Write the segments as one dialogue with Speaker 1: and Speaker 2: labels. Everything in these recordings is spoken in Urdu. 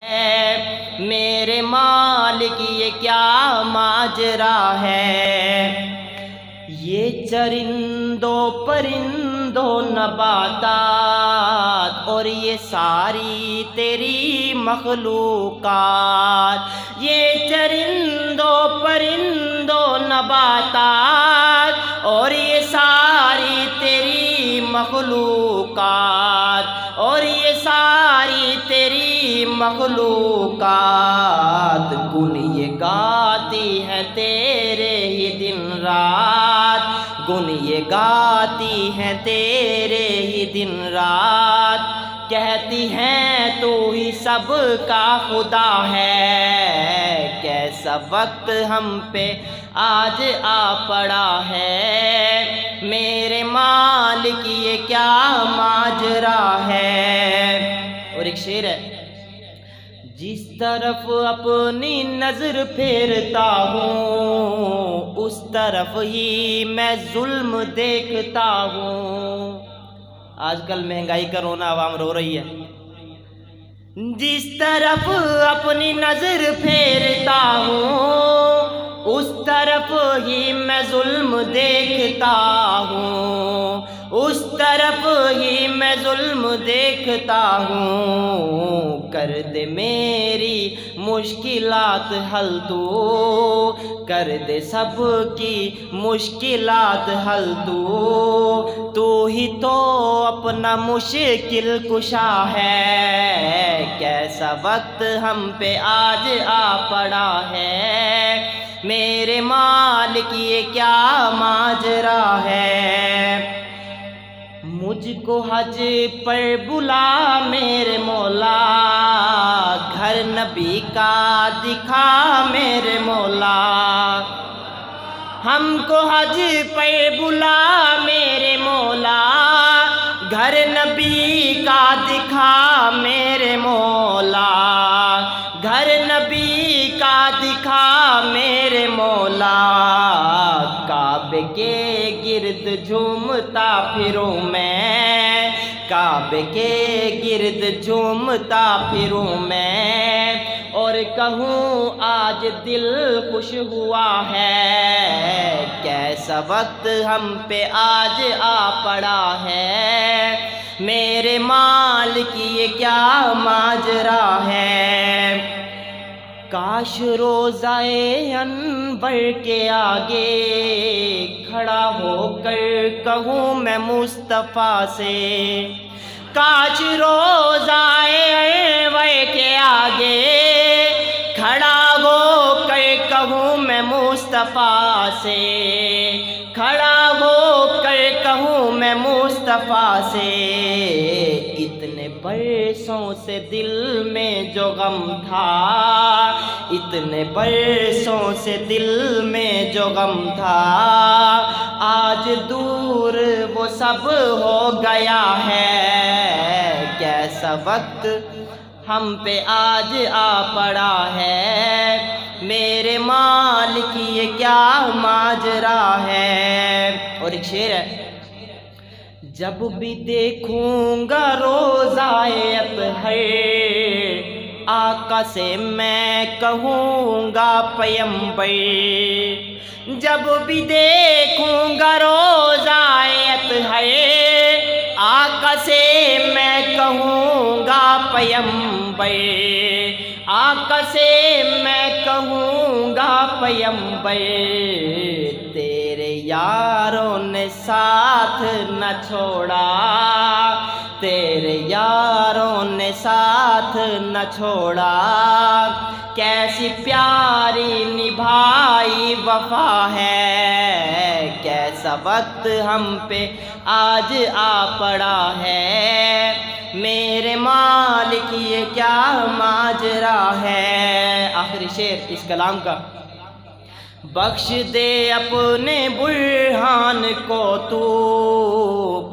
Speaker 1: میرے مالک یہ کیا ماجرا ہے، یہ چرندوں پرندوں نباتات اور یہ ساری تیری مخلوقات، یہ چرندوں پرندوں نباتات اور یہ ساری تیری مخلوقات، اور یہ ساری تیری مخلوقات گن یہ گاتی ہے تیرے ہی دن رات، گن یہ گاتی ہے تیرے ہی دن رات، کہتی ہیں تو ہی سب کا خدا ہے۔ کیسا وقت ہم پہ آج آ پڑا ہے، میرے مالک یہ کیا ماجرا ہے۔ اور ایک شعر ہے، جس طرف اپنی نظر پھیرتا ہوں اس طرف ہی میں ظلم دیکھتا ہوں۔ آج کل مہنگائی کا رونا عوام رو رہی ہے۔ جس طرف اپنی نظر پھیرتا ہوں اس طرف ہی میں ظلم دیکھتا ہوں، اس طرف ہی میں ظلم دیکھتا ہوں۔ کر دے میری مشکلات حل تو، کر دے سب کی مشکلات حل تو ہی تو اپنا مشکل کشا ہے۔ کیسا وقت ہم پہ آج آ پڑا ہے، میرے مالک یہ کیا ماجرا ہے۔ مجھ کو حج پر بلا میرے مولا، گھر نبی کا دکھا میرے مولا، ہم کو حج پر بلا میرے مولا، گھر نبی کا دکھا میرے مولا، گھر نبی کا دکھا میرے مولا۔ کعبے کے گرد جھومتا پھروں میں، کعبے کے گرد جھومتا پھروں میں، اور کہوں آج دل خوش ہوا ہے۔ کیسا وقت ہم پہ آج آ پڑا ہے، میرے مالک یہ کیا ماجرا ہے۔ کاش روضہ انور کے آگے کھڑا ہو کر کہوں میں مصطفیٰ سے، کاش روضہ انور کے آگے کھڑا ہو کر کہوں میں مصطفیٰ سے، کھڑا ہو کر کہوں میں مصطفیٰ سے۔ اتنے برسوں سے دل میں جو غم تھا، اتنے برسوں سے دل میں جو غم تھا، آج دور وہ سب ہو گیا ہے۔ کیسا وقت ہم پہ آج آ پڑا ہے، میرے مالک یہ کیا ماجرا ہے۔ اور ایک شعر ہے، جب بھی دیکھوں گا روضہ اطہر آقا سے میں کہوں گا پیمبر، جب بھی دیکھوں گا روضہ اطہر آقا سے میں کہوں گا پیمبر، آقا سے میں کہوں گا پیمبر۔ تیرے یاروں نے ساتھ نہ چھوڑا، تیرے یاروں نے ساتھ نہ چھوڑا، کیسی پیاری نبھائی وفا ہے۔ کیسا وقت ہم پہ آج آ پڑا ہے، میرے مالک یہ کیا ماجرا ہے۔ آخری شعر اس کلام کا، بخش دے اپنے برہان کو تو،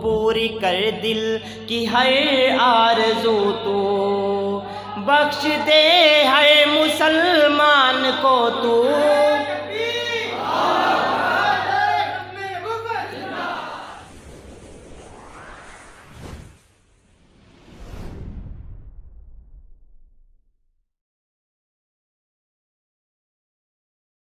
Speaker 1: پوری کر دل کی ہر آرزو تو، بخش دے ہر مسلمان کو تو،